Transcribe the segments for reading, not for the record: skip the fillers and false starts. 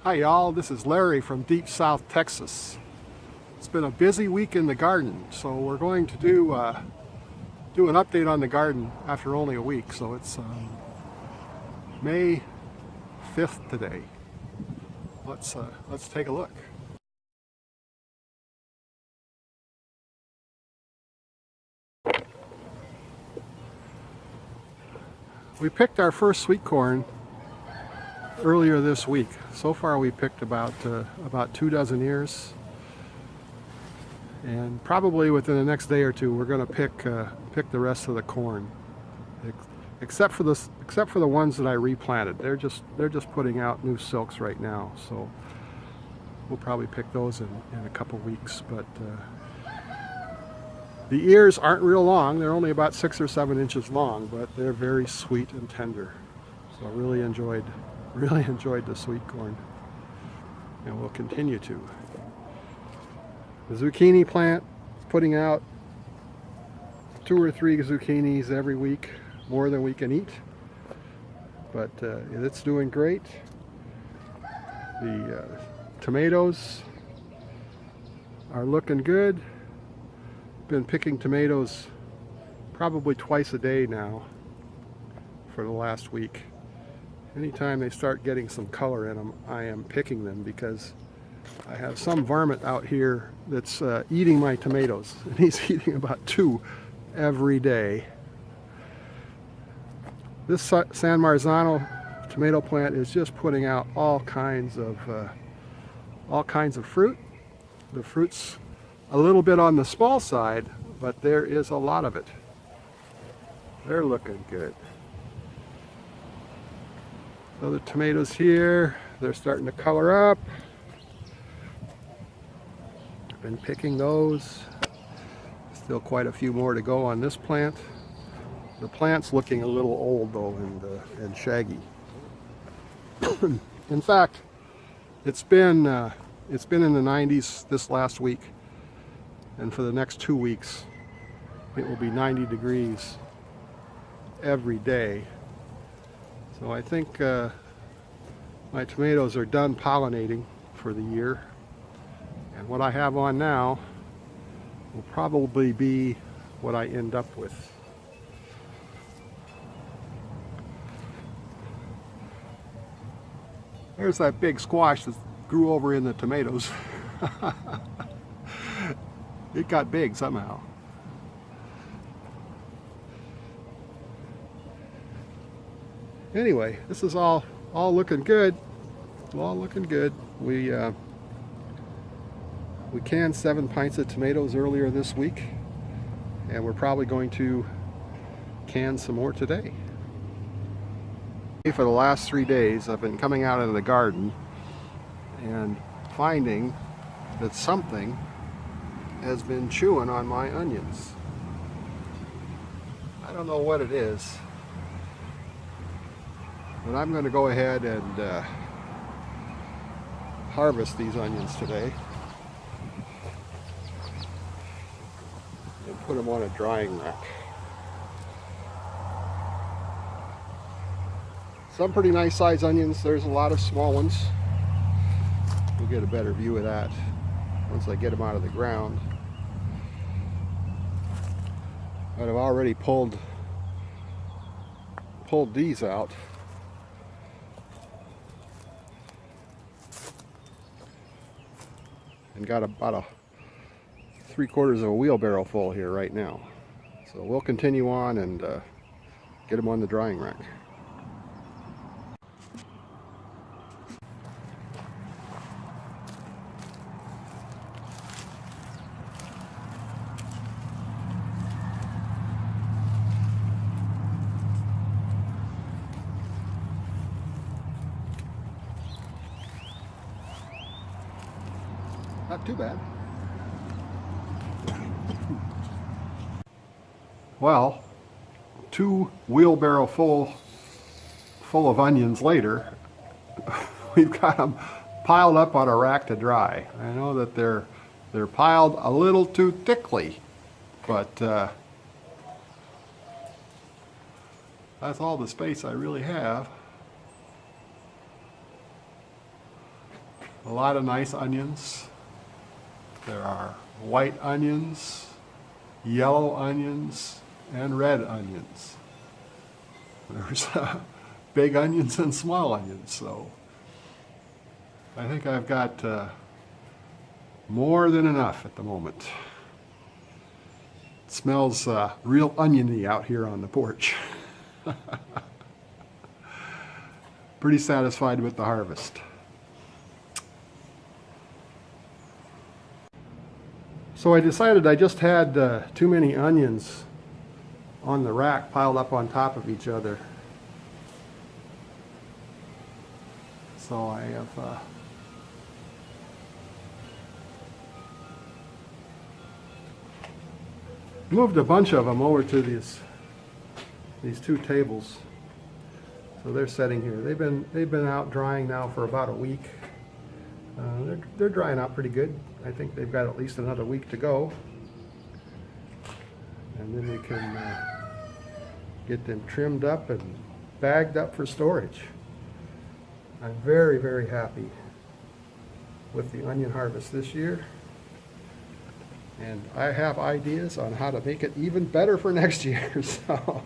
Hi y'all, this is Larry from Deep South Texas. It's been a busy week in the garden, so we're going to do an update on the garden after only a week. So it's May 5th today. Let's take a look. We picked our first sweet corn earlier this week. So far we picked about 2 dozen ears, and probably within the next day or two we're going to pick the rest of the corn, except for the ones that I replanted. They're just putting out new silks right now, so we'll probably pick those in a couple weeks. But the ears aren't real long. They're only about 6 or 7 inches long, but they're very sweet and tender. So I really enjoyed the sweet corn, and we'll continue to. The zucchini plant is putting out 2 or 3 zucchinis every week, more than we can eat, but it's doing great. The tomatoes are looking good. Been picking tomatoes probably twice a day now for the last week. Anytime they start getting some color in them, I am picking them, because I have some varmint out here that's eating my tomatoes, and he's eating about 2 every day. This San Marzano tomato plant is just putting out all kinds of fruit. The fruit's a little bit on the small side, but there is a lot of it. They're looking good. So the tomatoes here, they're starting to color up. I've been picking those. Still quite a few more to go on this plant. The plant's looking a little old though, and shaggy. In fact, it's been in the 90s this last week, and for the next 2 weeks it will be 90 degrees every day. So I think my tomatoes are done pollinating for the year, and what I have on now will probably be what I end up with. There's that big squash that grew over in the tomatoes. It got big somehow. Anyway, this is all looking good. All looking good. We canned 7 pints of tomatoes earlier this week, and we're probably going to can some more today. For the last 3 days, I've been coming out of the garden and finding that something has been chewing on my onions. I don't know what it is, but I'm going to go ahead and harvest these onions today and put them on a drying rack. Some pretty nice sized onions. There's a lot of small ones. We'll get a better view of that once I get them out of the ground. But I've already pulled these out. And got about a 3/4 of a wheelbarrow full here right now. So we'll continue on and get them on the drying rack. Not too bad. Well, 2 wheelbarrow full of onions later, we've got them piled up on a rack to dry. I know that they're piled a little too thickly, but that's all the space I really have. a lot of nice onions. There are white onions, yellow onions, and red onions. There's big onions and small onions, so I think I've got more than enough at the moment. It smells real oniony out here on the porch. Pretty satisfied with the harvest. So I decided I just had too many onions on the rack piled up on top of each other. So I have moved a bunch of them over to these two tables. So they're sitting here. They've been out drying now for about a week. They're drying out pretty good. I think they've got at least another week to go, and then we can get them trimmed up and bagged up for storage. I'm very, very happy with the onion harvest this year, and I have ideas on how to make it even better for next year. So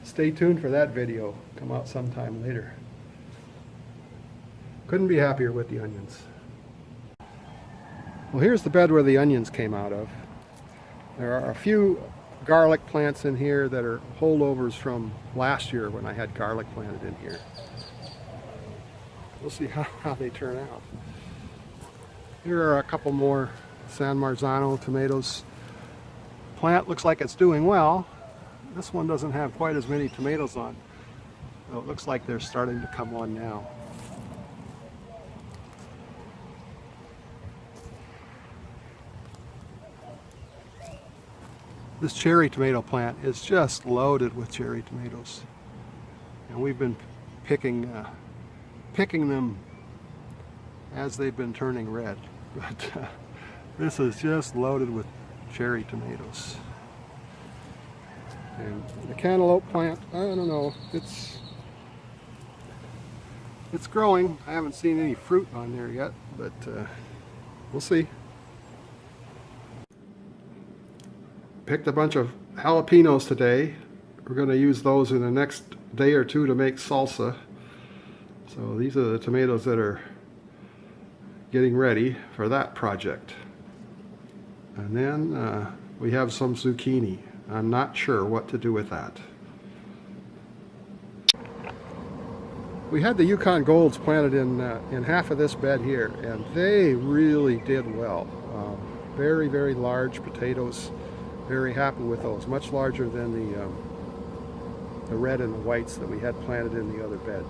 stay tuned for that video. Come out sometime later. Couldn't be happier with the onions. Well, here's the bed where the onions came out of. There are a few garlic plants in here that are holdovers from last year when I had garlic planted in here. We'll see how they turn out. Here are a couple more San Marzano tomatoes. Plant looks like it's doing well. This one doesn't have quite as many tomatoes on. So it looks like they're starting to come on now. This cherry tomato plant is just loaded with cherry tomatoes, and we've been picking them as they've been turning red. But this is just loaded with cherry tomatoes. And the cantaloupe plant, I don't know, it's growing. I haven't seen any fruit on there yet, but we'll see. Picked a bunch of jalapenos today. We're going to use those in the next day or two to make salsa. So these are the tomatoes that are getting ready for that project. And then we have some zucchini. I'm not sure what to do with that. We had the Yukon Golds planted in half of this bed here, and they really did well. Very, very large potatoes. Very happy with those. Much larger than the red and the whites that we had planted in the other bed.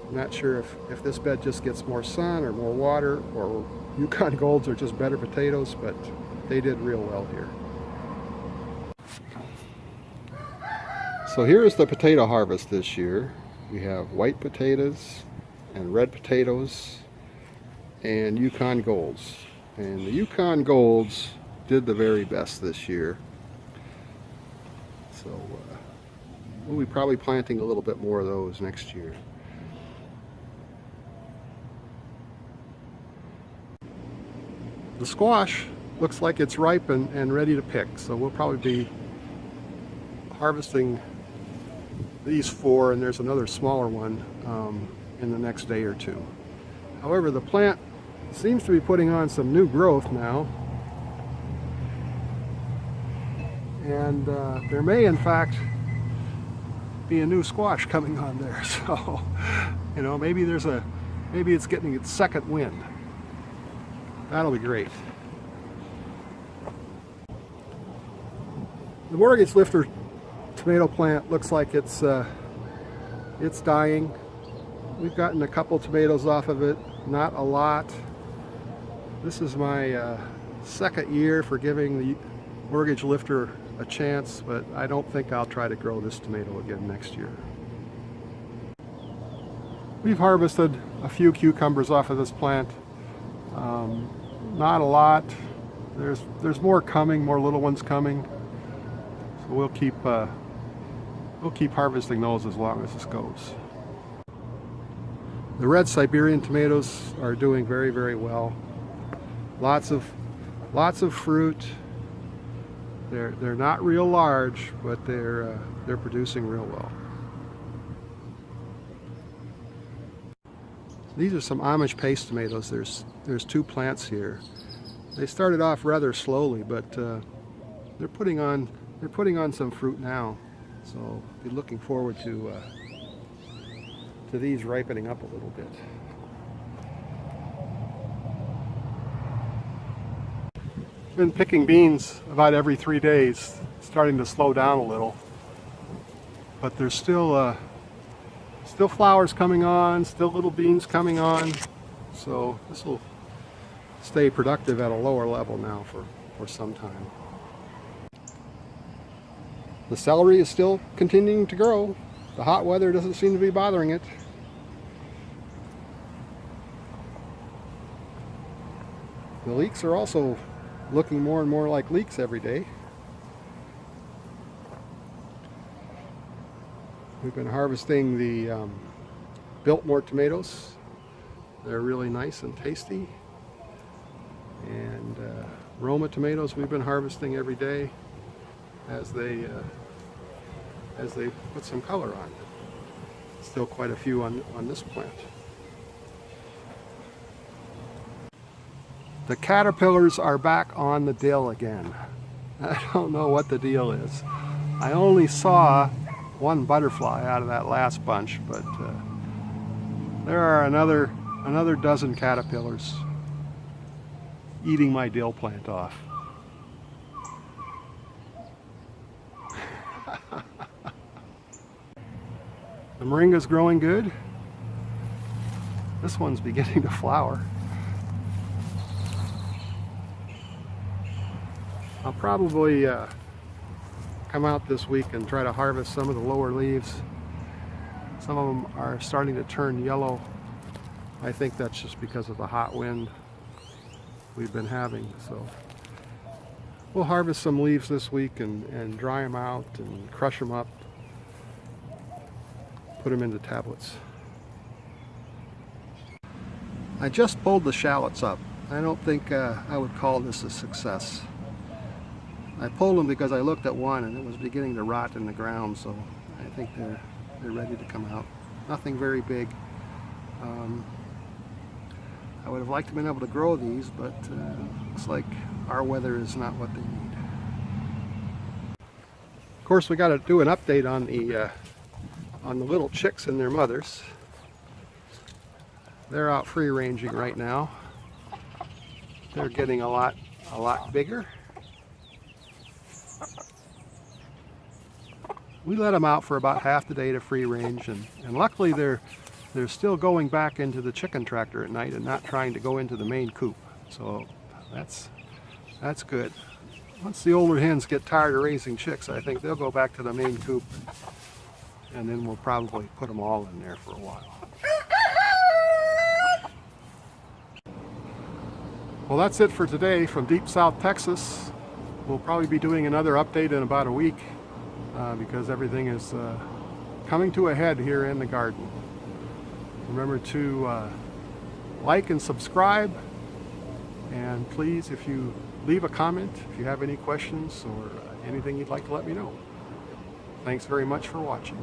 I'm not sure if this bed just gets more sun or more water, or Yukon Golds are just better potatoes, but they did real well here. So here's the potato harvest this year. We have white potatoes and red potatoes and Yukon Golds. And the Yukon Golds did the very best this year. So we'll be probably planting a little bit more of those next year. The squash looks like it's ripe and ready to pick, so we'll probably be harvesting these 4, and there's another smaller one in the next day or two. However, the plant seems to be putting on some new growth now, and there may in fact be a new squash coming on there. So you know, maybe it's getting its second wind. That'll be great. The mortgage lifter tomato plant looks like it's dying. We've gotten a couple tomatoes off of it, not a lot. This is my second year for giving the mortgage lifter a chance, but I don't think I'll try to grow this tomato again next year. We've harvested a few cucumbers off of this plant. Not a lot. There's more coming, more little ones coming. So we'll keep harvesting those as long as this goes. The red Siberian tomatoes are doing very, very well. Lots of fruit. They're not real large, but they're producing real well. These are some Amish paste tomatoes. There's 2 plants here. They started off rather slowly, but they're putting on some fruit now. So be looking forward to these ripening up a little bit. Been picking beans about every 3 days, starting to slow down a little, but there's still flowers coming on, still little beans coming on, so this will stay productive at a lower level now for some time. The celery is still continuing to grow. The hot weather doesn't seem to be bothering it. The leeks are also looking more and more like leeks every day. We've been harvesting the Biltmore tomatoes. They're really nice and tasty. And Roma tomatoes we've been harvesting every day as they put some color on. Still quite a few on this plant. The caterpillars are back on the dill again. I don't know what the deal is. I only saw one butterfly out of that last bunch, but there are another dozen caterpillars eating my dill plant off. The moringa's growing good. This one's beginning to flower. I'll probably come out this week and try to harvest some of the lower leaves. Some of them are starting to turn yellow. I think that's just because of the hot wind we've been having. So we'll harvest some leaves this week and dry them out and crush them up, put them into tablets. I just pulled the shallots up. I don't think I would call this a success. I pulled them because I looked at one and it was beginning to rot in the ground, so I think they're ready to come out. Nothing very big. I would have liked to have been able to grow these, but looks like our weather is not what they need. Of course, we got to do an update on the little chicks and their mothers. They're out free ranging right now. They're getting a lot bigger. We let them out for about half the day to free range, and luckily they're still going back into the chicken tractor at night and not trying to go into the main coop. So that's good. Once the older hens get tired of raising chicks, I think they'll go back to the main coop, and then we'll probably put them all in there for a while. Well, that's it for today from Deep South Texas. We'll probably be doing another update in about a week because everything is coming to a head here in the garden. Remember to like and subscribe, and please, if you leave a comment, if you have any questions or anything you'd like to let me know. Thanks very much for watching.